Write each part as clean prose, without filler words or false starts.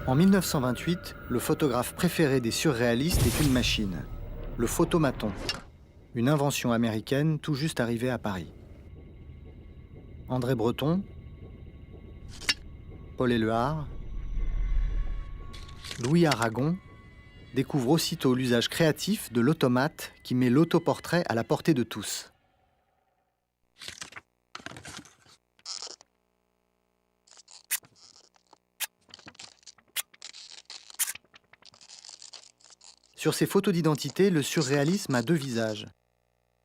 En 1928, le photographe préféré des surréalistes est une machine, le photomaton, une invention américaine tout juste arrivée à Paris. André Breton, Paul Éluard, Louis Aragon découvrent aussitôt l'usage créatif de l'automate qui met l'autoportrait à la portée de tous. Sur ces photos d'identité, le surréalisme a deux visages.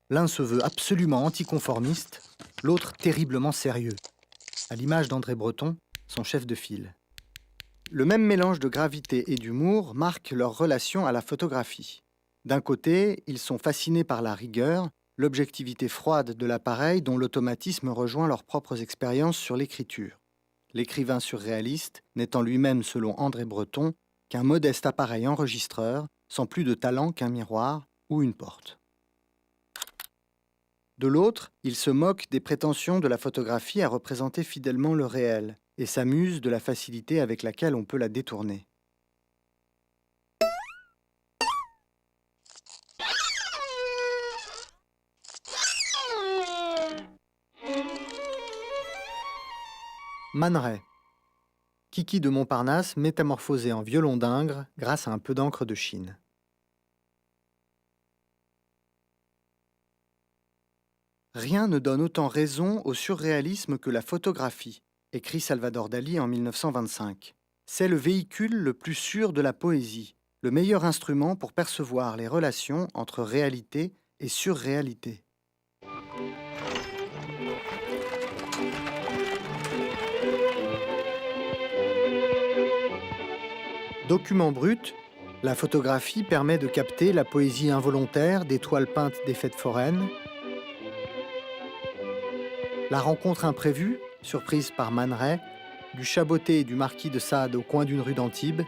L'un se veut absolument anticonformiste, l'autre terriblement sérieux, à l'image d'André Breton, son chef de file. Le même mélange de gravité et d'humour marque leur relation à la photographie. D'un côté, ils sont fascinés par la rigueur, l'objectivité froide de l'appareil dont l'automatisme rejoint leurs propres expériences sur l'écriture. L'écrivain surréaliste n'étant lui-même, selon André Breton, qu'un modeste appareil enregistreur, sans plus de talent qu'un miroir ou une porte. De l'autre, il se moque des prétentions de la photographie à représenter fidèlement le réel et s'amuse de la facilité avec laquelle on peut la détourner. Man Ray. Kiki de Montparnasse métamorphosé en violon d'Ingres grâce à un peu d'encre de Chine. Rien ne donne autant raison au surréalisme que la photographie, écrit Salvador Dali en 1925. C'est le véhicule le plus sûr de la poésie, le meilleur instrument pour percevoir les relations entre réalité et surréalité. Document brut, la photographie permet de capter la poésie involontaire des toiles peintes des fêtes foraines, la rencontre imprévue, surprise par Man Ray, du chaboté du marquis de Sade au coin d'une rue d'Antibes,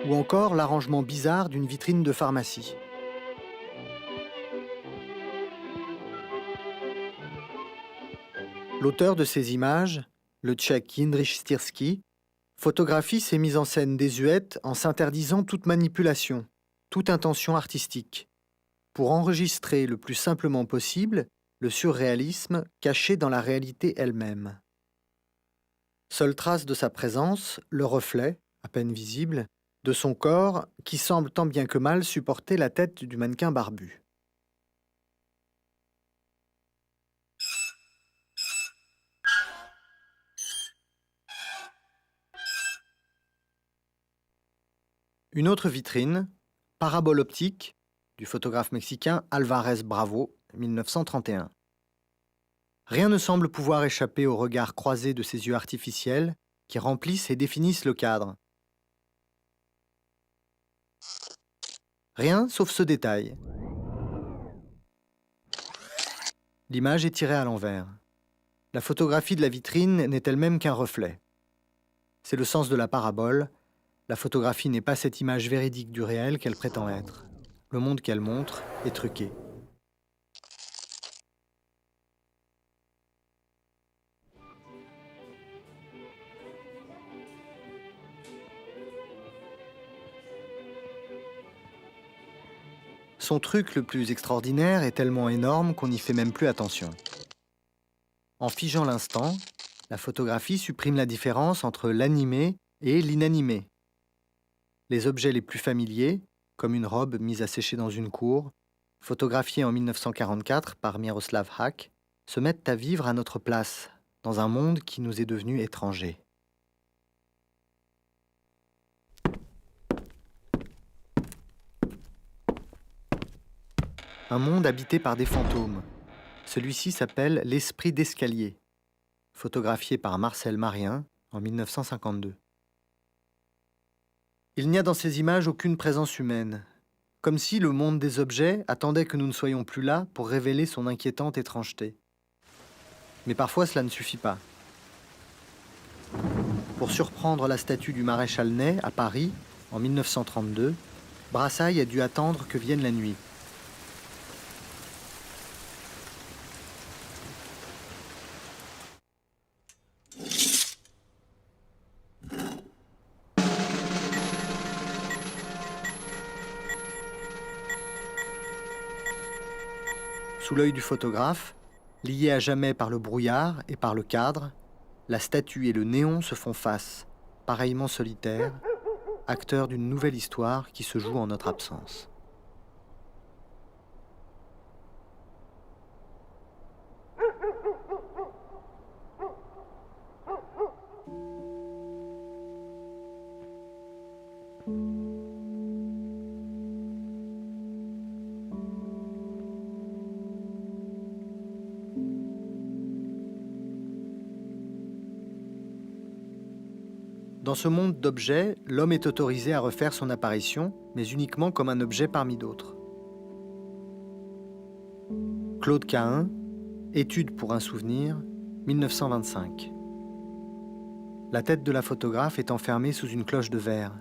ou encore l'arrangement bizarre d'une vitrine de pharmacie. L'auteur de ces images, le Tchèque Jindřich Styrský, photographie ces mises en scène désuètes en s'interdisant toute manipulation, toute intention artistique, pour enregistrer le plus simplement possible le surréalisme caché dans la réalité elle-même. Seule trace de sa présence, le reflet, à peine visible, de son corps qui semble tant bien que mal supporter la tête du mannequin barbu. Une autre vitrine, Parabole optique, du photographe mexicain Alvarez Bravo, 1931. Rien ne semble pouvoir échapper au regard croisé de ces yeux artificiels qui remplissent et définissent le cadre. Rien sauf ce détail. L'image est tirée à l'envers. La photographie de la vitrine n'est elle-même qu'un reflet. C'est le sens de la parabole. La photographie n'est pas cette image véridique du réel qu'elle prétend être. Le monde qu'elle montre est truqué. Son truc le plus extraordinaire est tellement énorme qu'on n'y fait même plus attention. En figeant l'instant, la photographie supprime la différence entre l'animé et l'inanimé. Les objets les plus familiers, comme une robe mise à sécher dans une cour, photographiée en 1944 par Miroslav Hak, se mettent à vivre à notre place, dans un monde qui nous est devenu étranger. Un monde habité par des fantômes. Celui-ci s'appelle L'Esprit d'Escalier, photographié par Marcel Marien en 1952. Il n'y a dans ces images aucune présence humaine, comme si le monde des objets attendait que nous ne soyons plus là pour révéler son inquiétante étrangeté. Mais parfois cela ne suffit pas. Pour surprendre la statue du maréchal Ney à Paris, en 1932, Brassailles a dû attendre que vienne la nuit. Sous l'œil du photographe, liés à jamais par le brouillard et par le cadre, la statue et le néon se font face, pareillement solitaires, acteurs d'une nouvelle histoire qui se joue en notre absence. Dans ce monde d'objets, l'homme est autorisé à refaire son apparition, mais uniquement comme un objet parmi d'autres. Claude Cahun, Étude pour un souvenir, 1925. La tête de la photographe est enfermée sous une cloche de verre,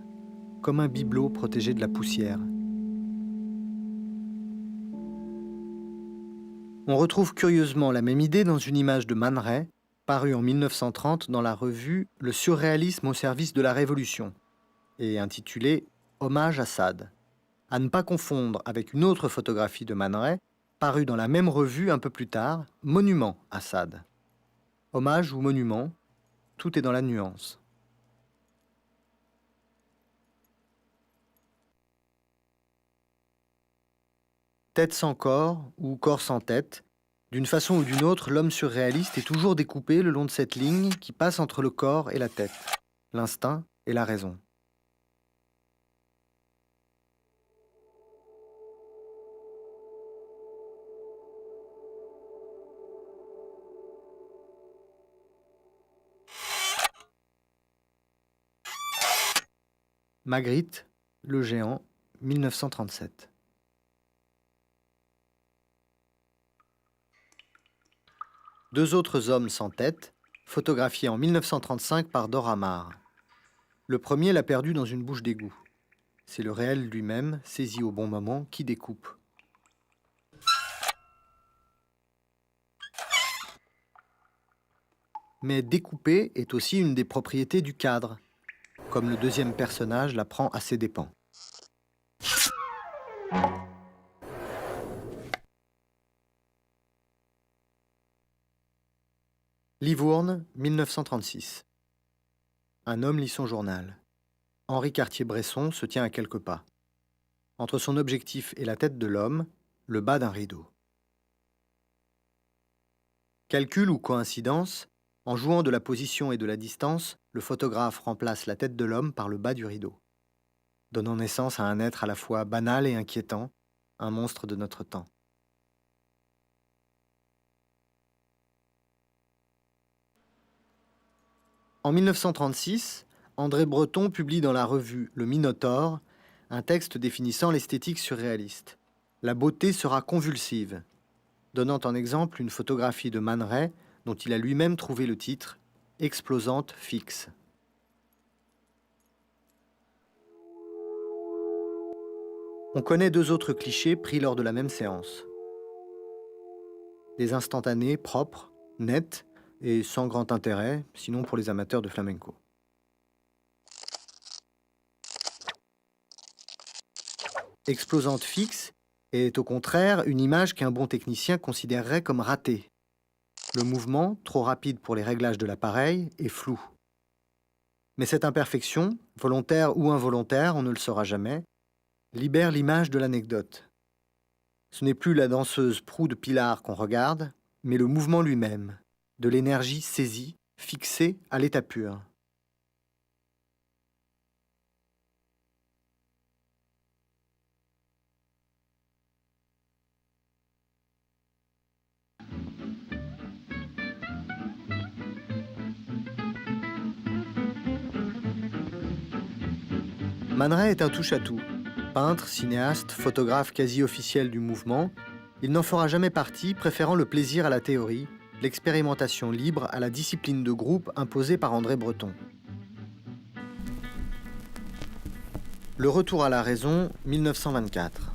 comme un bibelot protégé de la poussière. On retrouve curieusement la même idée dans une image de Man Ray, parue en 1930 dans la revue Le surréalisme au service de la Révolution, et intitulée Hommage à Sade, à ne pas confondre avec une autre photographie de Man Ray, parue dans la même revue un peu plus tard, Monument à Sade. Hommage ou monument, tout est dans la nuance. Tête sans corps ou corps sans tête, d'une façon ou d'une autre, l'homme surréaliste est toujours découpé le long de cette ligne qui passe entre le corps et la tête, l'instinct et la raison. Magritte, Le Géant, 1937. Deux autres hommes sans tête, photographiés en 1935 par Dora Maar. Le premier l'a perdu dans une bouche d'égout. C'est le réel lui-même, saisi au bon moment, qui découpe. Mais découper est aussi une des propriétés du cadre, comme le deuxième personnage l'apprend à ses dépens. Livourne, 1936. Un homme lit son journal. Henri Cartier-Bresson se tient à quelques pas. Entre son objectif et la tête de l'homme, le bas d'un rideau. Calcul ou coïncidence, en jouant de la position et de la distance, le photographe remplace la tête de l'homme par le bas du rideau, donnant naissance à un être à la fois banal et inquiétant, un monstre de notre temps. En 1936, André Breton publie dans la revue Le Minotaure un texte définissant l'esthétique surréaliste. La beauté sera convulsive, donnant en exemple une photographie de Man Ray dont il a lui-même trouvé le titre « Explosante fixe ». On connaît deux autres clichés pris lors de la même séance. Des instantanés propres, nets et sans grand intérêt, sinon pour les amateurs de flamenco. Explosante fixe est au contraire une image qu'un bon technicien considérerait comme ratée. Le mouvement, trop rapide pour les réglages de l'appareil, est flou. Mais cette imperfection, volontaire ou involontaire, on ne le saura jamais, libère l'image de l'anecdote. Ce n'est plus la danseuse proue de Pilar qu'on regarde, mais le mouvement lui-même, de l'énergie saisie, fixée à l'état pur. Man Ray est un touche-à-tout. Peintre, cinéaste, photographe quasi officiel du mouvement, il n'en fera jamais partie, préférant le plaisir à la théorie, l'expérimentation libre à la discipline de groupe imposée par André Breton. Le retour à la raison, 1924.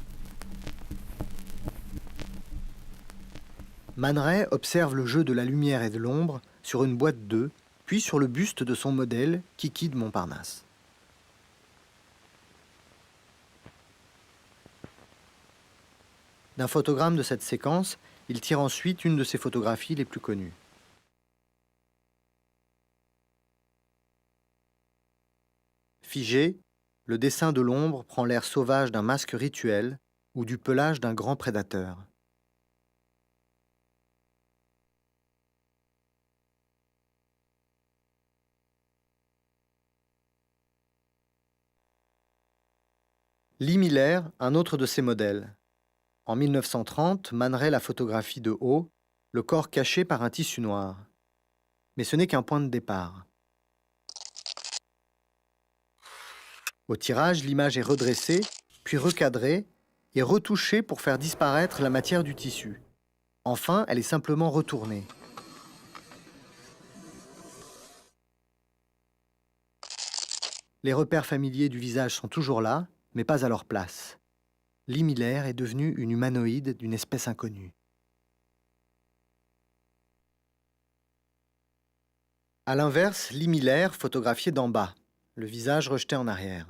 Man Ray observe le jeu de la lumière et de l'ombre sur une boîte d'œufs, puis sur le buste de son modèle, Kiki de Montparnasse. D'un photogramme de cette séquence, Il tire ensuite une de ses photographies les plus connues. Figé, le dessin de l'ombre prend l'air sauvage d'un masque rituel ou du pelage d'un grand prédateur. Lee Miller, un autre de ses modèles. En 1930, Man Ray la photographie de haut, le corps caché par un tissu noir. Mais ce n'est qu'un point de départ. Au tirage, l'image est redressée, puis recadrée et retouchée pour faire disparaître la matière du tissu. Enfin, elle est simplement retournée. Les repères familiers du visage sont toujours là, mais pas à leur place. Lee Miller est devenue une humanoïde d'une espèce inconnue. À l'inverse, Lee Miller photographié d'en bas, le visage rejeté en arrière.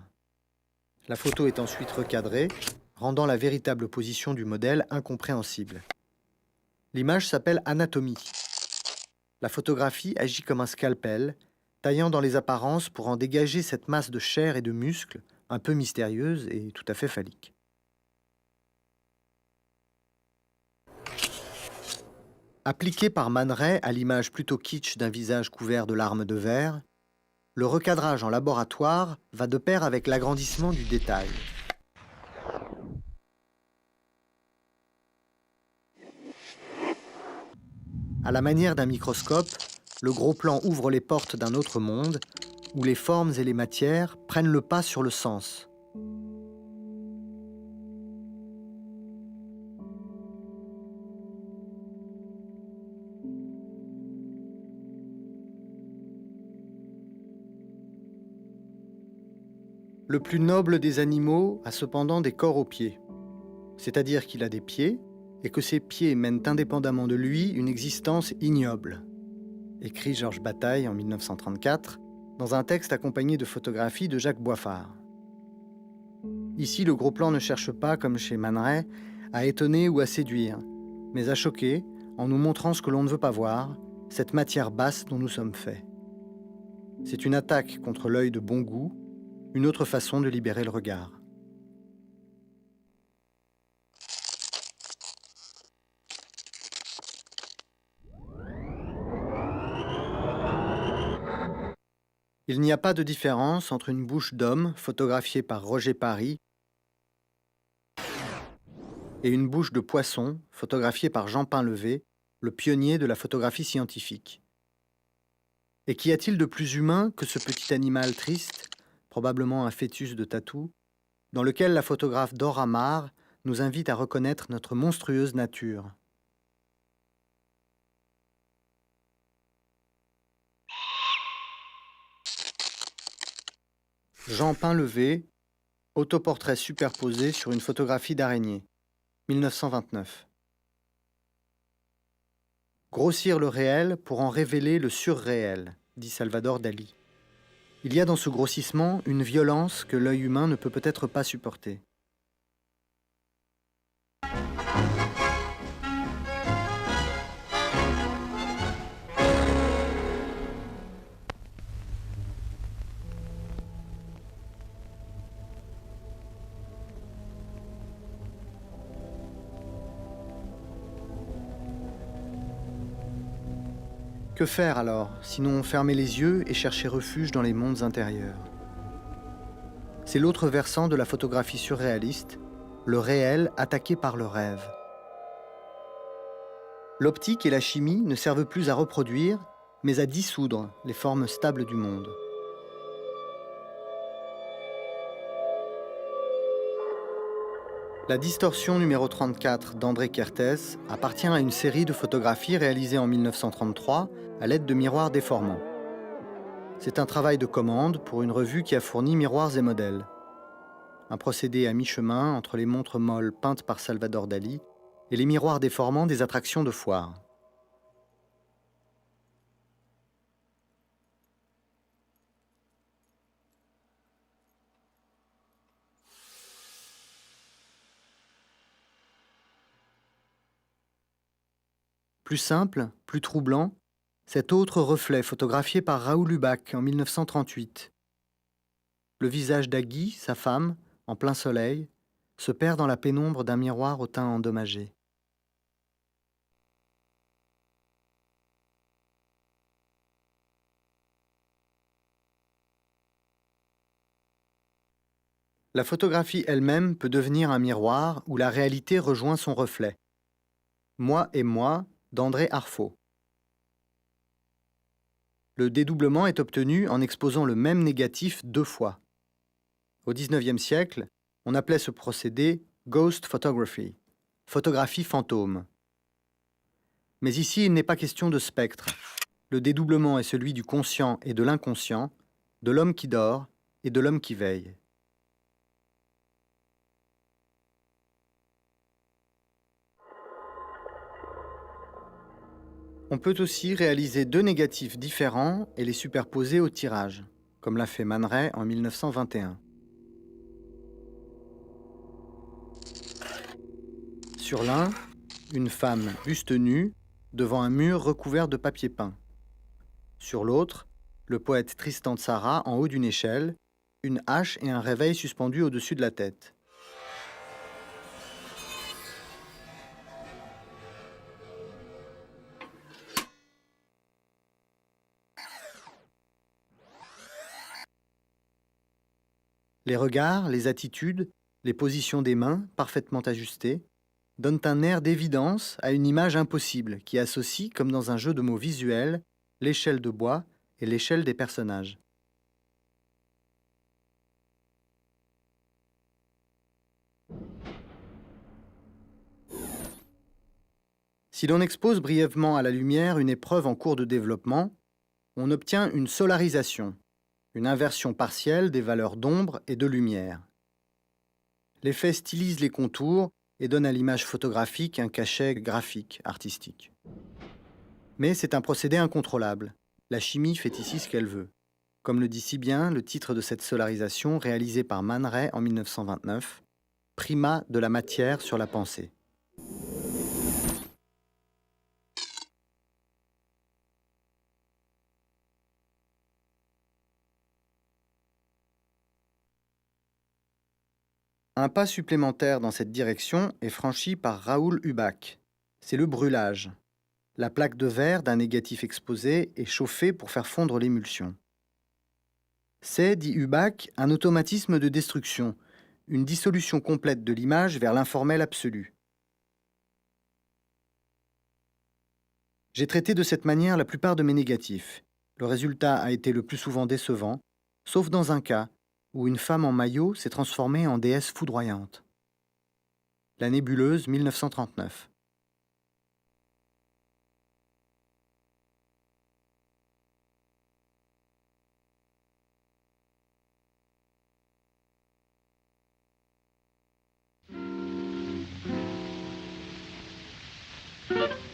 La photo est ensuite recadrée, rendant la véritable position du modèle incompréhensible. L'image s'appelle anatomie. La photographie agit comme un scalpel, taillant dans les apparences pour en dégager cette masse de chair et de muscles, un peu mystérieuse et tout à fait phallique. Appliqué par Man Ray à l'image plutôt kitsch d'un visage couvert de larmes de verre, le recadrage en laboratoire va de pair avec l'agrandissement du détail. À la manière d'un microscope, le gros plan ouvre les portes d'un autre monde où les formes et les matières prennent le pas sur le sens. Le plus noble des animaux a cependant des corps aux pieds, c'est-à-dire qu'il a des pieds et que ses pieds mènent indépendamment de lui une existence ignoble, écrit Georges Bataille en 1934 dans un texte accompagné de photographies de Jacques Boiffard. Ici, le gros plan ne cherche pas, comme chez Man Ray, à étonner ou à séduire, mais à choquer en nous montrant ce que l'on ne veut pas voir, cette matière basse dont nous sommes faits. C'est une attaque contre l'œil de bon goût, une autre façon de libérer le regard. Il n'y a pas de différence entre une bouche d'homme, photographiée par Roger Paris, et une bouche de poisson, photographiée par Jean Painlevé, le pionnier de la photographie scientifique. Et qu'y a-t-il de plus humain que ce petit animal triste, probablement un fœtus de tatou, dans lequel la photographe Dora Maar nous invite à reconnaître notre monstrueuse nature. Jean Painlevé, autoportrait superposé sur une photographie d'araignée, 1929. Grossir le réel pour en révéler le surréel, dit Salvador Dali. Il y a dans ce grossissement une violence que l'œil humain ne peut peut-être pas supporter. Que faire alors, sinon fermer les yeux et chercher refuge dans les mondes intérieurs? C'est l'autre versant de la photographie surréaliste, le réel attaqué par le rêve. L'optique et la chimie ne servent plus à reproduire, mais à dissoudre les formes stables du monde. La distorsion numéro 34 d'André Kertész appartient à une série de photographies réalisées en 1933 à l'aide de miroirs déformants. C'est un travail de commande pour une revue qui a fourni miroirs et modèles. Un procédé à mi-chemin entre les montres molles peintes par Salvador Dali et les miroirs déformants des attractions de foire. Plus simple, plus troublant, cet autre reflet photographié par Raoul Hubac en 1938. Le visage d'Agui, sa femme, en plein soleil, se perd dans la pénombre d'un miroir au teint endommagé. La photographie elle-même peut devenir un miroir où la réalité rejoint son reflet. Moi et moi, d'André Arfaud. Le dédoublement est obtenu en exposant le même négatif 2 fois. Au XIXe siècle, on appelait ce procédé ghost photography, photographie fantôme. Mais ici, il n'est pas question de spectre. Le dédoublement est celui du conscient et de l'inconscient, de l'homme qui dort et de l'homme qui veille. On peut aussi réaliser 2 négatifs différents et les superposer au tirage, comme l'a fait Man Ray en 1921. Sur l'un, une femme buste nue devant un mur recouvert de papier peint. Sur l'autre, le poète Tristan Tzara en haut d'une échelle, une hache et un réveil suspendus au-dessus de la tête. Les regards, les attitudes, les positions des mains, parfaitement ajustées, donnent un air d'évidence à une image impossible qui associe, comme dans un jeu de mots visuels, l'échelle de bois et l'échelle des personnages. Si l'on expose brièvement à la lumière une épreuve en cours de développement, on obtient une solarisation, une inversion partielle des valeurs d'ombre et de lumière. L'effet stylise les contours et donne à l'image photographique un cachet graphique, artistique. Mais c'est un procédé incontrôlable. La chimie fait ici ce qu'elle veut. Comme le dit si bien le titre de cette solarisation réalisée par Man Ray en 1929, « Primat de la matière sur la pensée ». Un pas supplémentaire dans cette direction est franchi par Raoul Hubac. C'est le brûlage. La plaque de verre d'un négatif exposé est chauffée pour faire fondre l'émulsion. C'est, dit Hubac, un automatisme de destruction, une dissolution complète de l'image vers l'informel absolu. J'ai traité de cette manière la plupart de mes négatifs. Le résultat a été le plus souvent décevant, sauf dans un cas où une femme en maillot s'est transformée en déesse foudroyante. La nébuleuse 1939.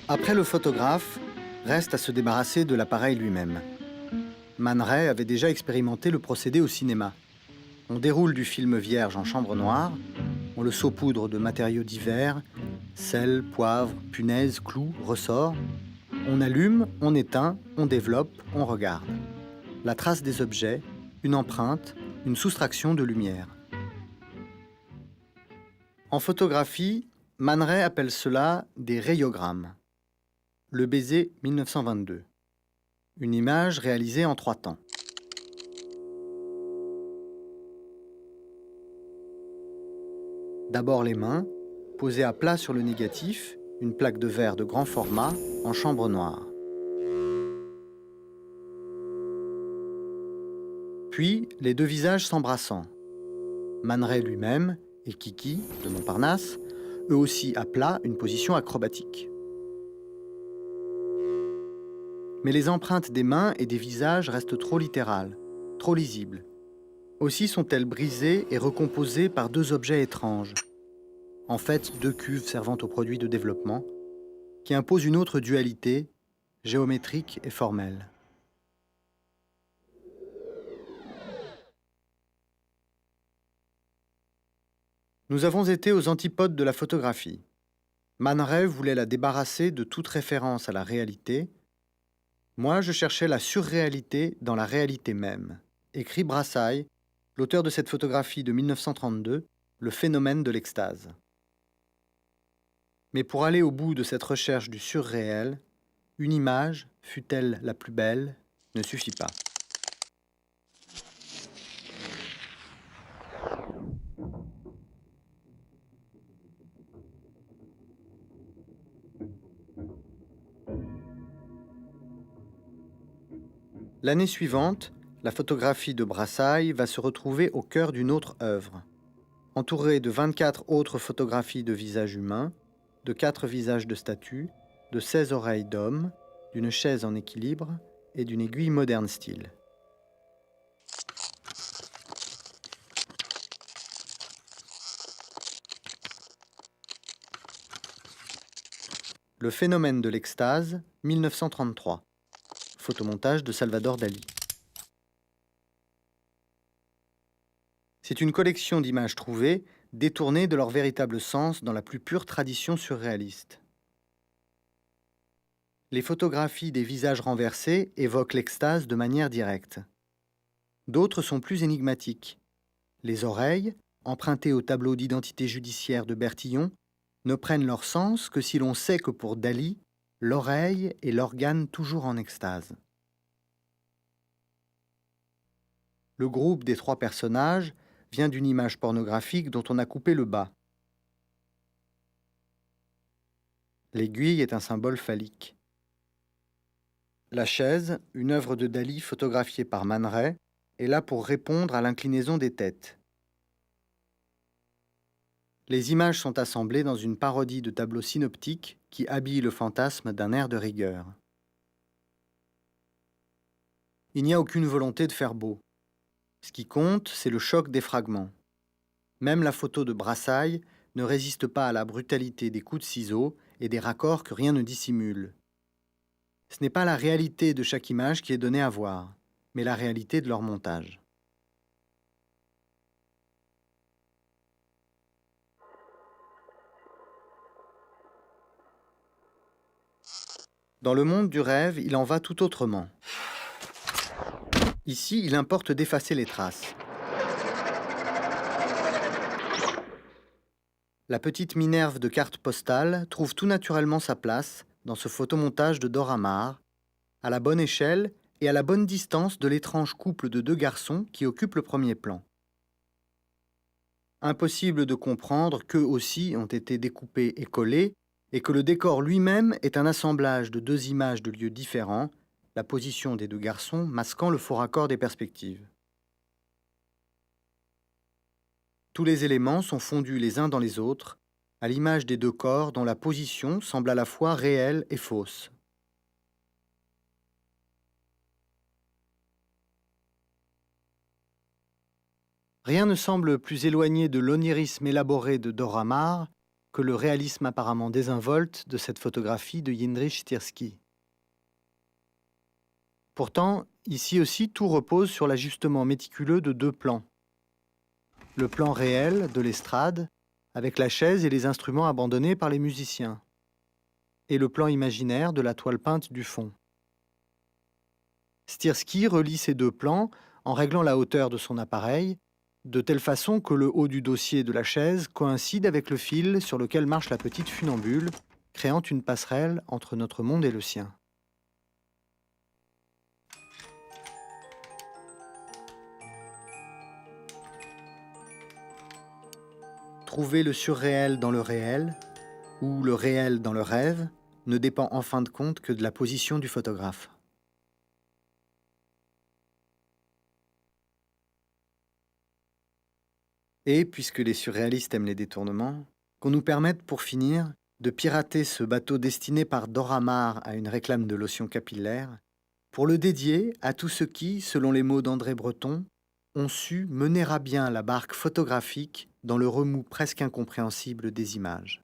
Après le photographe, reste à se débarrasser de l'appareil lui-même. Man Ray avait déjà expérimenté le procédé au cinéma. On déroule du film vierge en chambre noire, on le saupoudre de matériaux divers, sel, poivre, punaise, clous, ressort. On allume, on éteint, on développe, on regarde. La trace des objets, une empreinte, une soustraction de lumière. En photographie, Man Ray appelle cela des rayogrammes. Le baiser 1922. Une image réalisée en 3 temps. D'abord les mains, posées à plat sur le négatif, une plaque de verre de grand format en chambre noire. Puis les 2 visages s'embrassant. Man Ray lui-même et Kiki, de Montparnasse, eux aussi à plat, une position acrobatique. Mais les empreintes des mains et des visages restent trop littérales, trop lisibles. Aussi sont-elles brisées et recomposées par 2 objets étranges. En fait, 2 cuves servant au produit de développement, qui imposent une autre dualité, géométrique et formelle. Nous avons été aux antipodes de la photographie. Man Ray voulait la débarrasser de toute référence à la réalité. Moi, je cherchais la surréalité dans la réalité même, écrit Brassai, l'auteur de cette photographie de 1932, Le phénomène de l'extase. Mais pour aller au bout de cette recherche du surréel, une image, fût-elle la plus belle, ne suffit pas. L'année suivante, la photographie de Brassai va se retrouver au cœur d'une autre œuvre. Entourée de 24 autres photographies de visages humains, de 4 visages de statues, de 16 oreilles d'hommes, d'une chaise en équilibre et d'une aiguille moderne style. Le phénomène de l'extase, 1933. Photomontage de Salvador Dali. C'est une collection d'images trouvées, détournées de leur véritable sens dans la plus pure tradition surréaliste. Les photographies des visages renversés évoquent l'extase de manière directe. D'autres sont plus énigmatiques. Les oreilles, empruntées au tableau d'identité judiciaire de Bertillon, ne prennent leur sens que si l'on sait que pour Dali, l'oreille est l'organe toujours en extase. Le groupe des 3 personnages vient d'une image pornographique dont on a coupé le bas. L'aiguille est un symbole phallique. La chaise, une œuvre de Dali photographiée par Man Ray, est là pour répondre à l'inclinaison des têtes. Les images sont assemblées dans une parodie de tableau synoptique qui habille le fantasme d'un air de rigueur. Il n'y a aucune volonté de faire beau. Ce qui compte, c'est le choc des fragments. Même la photo de Brassai ne résiste pas à la brutalité des coups de ciseaux et des raccords que rien ne dissimule. Ce n'est pas la réalité de chaque image qui est donnée à voir, mais la réalité de leur montage. Dans le monde du rêve, il en va tout autrement. Ici, il importe d'effacer les traces. La petite Minerve de carte postale trouve tout naturellement sa place dans ce photomontage de Dora Maar, à la bonne échelle et à la bonne distance de l'étrange couple de 2 garçons qui occupent le premier plan. Impossible de comprendre qu'eux aussi ont été découpés et collés, et que le décor lui-même est un assemblage de 2 images de lieux différents, la position des 2 garçons masquant le faux raccord des perspectives. Tous les éléments sont fondus les uns dans les autres, à l'image des 2 corps dont la position semble à la fois réelle et fausse. Rien ne semble plus éloigné de l'onirisme élaboré de Dora Maar que le réalisme apparemment désinvolte de cette photographie de Jindřich Styrský. Pourtant, ici aussi, tout repose sur l'ajustement méticuleux de 2 plans. Le plan réel de l'estrade, avec la chaise et les instruments abandonnés par les musiciens, et le plan imaginaire de la toile peinte du fond. Styrský relie ces 2 plans en réglant la hauteur de son appareil, de telle façon que le haut du dossier de la chaise coïncide avec le fil sur lequel marche la petite funambule, créant une passerelle entre notre monde et le sien. Trouver le surréel dans le réel, ou le réel dans le rêve, ne dépend en fin de compte que de la position du photographe. Et, puisque les surréalistes aiment les détournements, qu'on nous permette, pour finir, de pirater ce bateau destiné par Dora Maar à une réclame de lotion capillaire, pour le dédier à tous ceux qui, selon les mots d'André Breton, ont su mener à bien la barque photographique dans le remous presque incompréhensible des images.